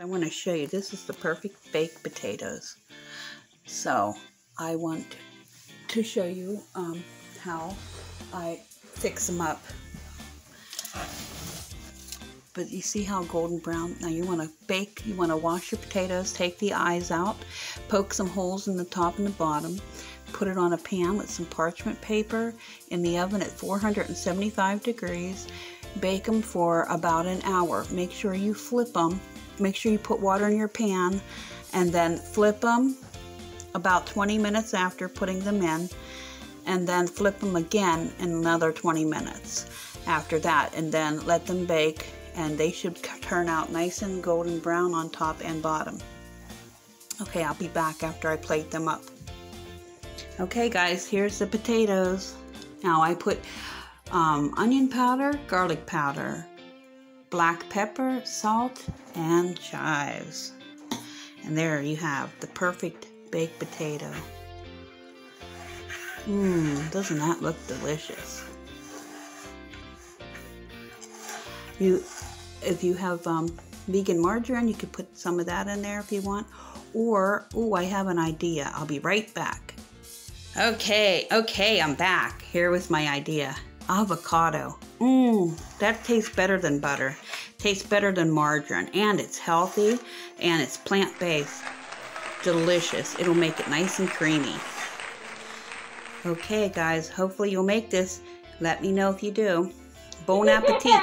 want to show you, this is the perfect baked potatoes. So I want to show you how I fix them up. But you see how golden brown? Now you want to bake, you want to wash your potatoes, take the eyes out, poke some holes in the top and the bottom, put it on a pan with some parchment paper in the oven at 475 degrees. Bake them for about an hour. Make sure you flip them. Make sure you put water in your pan and then flip them about 20 minutes after putting them in, and then flip them again in another 20 minutes after that, and then let them bake, and they should turn out nice and golden brown on top and bottom. Okay, I'll be back after I plate them up. Okay guys, here's the potatoes. Now I put onion powder, garlic powder, black pepper, salt, and chives. And there you have the perfect baked potato. Doesn't that look delicious? If you have vegan margarine, you could put some of that in there if you want. Or, I have an idea. I'll be right back. Okay, I'm back. Here was my idea. Avocado. That tastes better than butter. Tastes better than margarine. And it's healthy. And it's plant-based. Delicious. It'll make it nice and creamy. Okay, guys. Hopefully you'll make this. Let me know if you do. Bon appetit.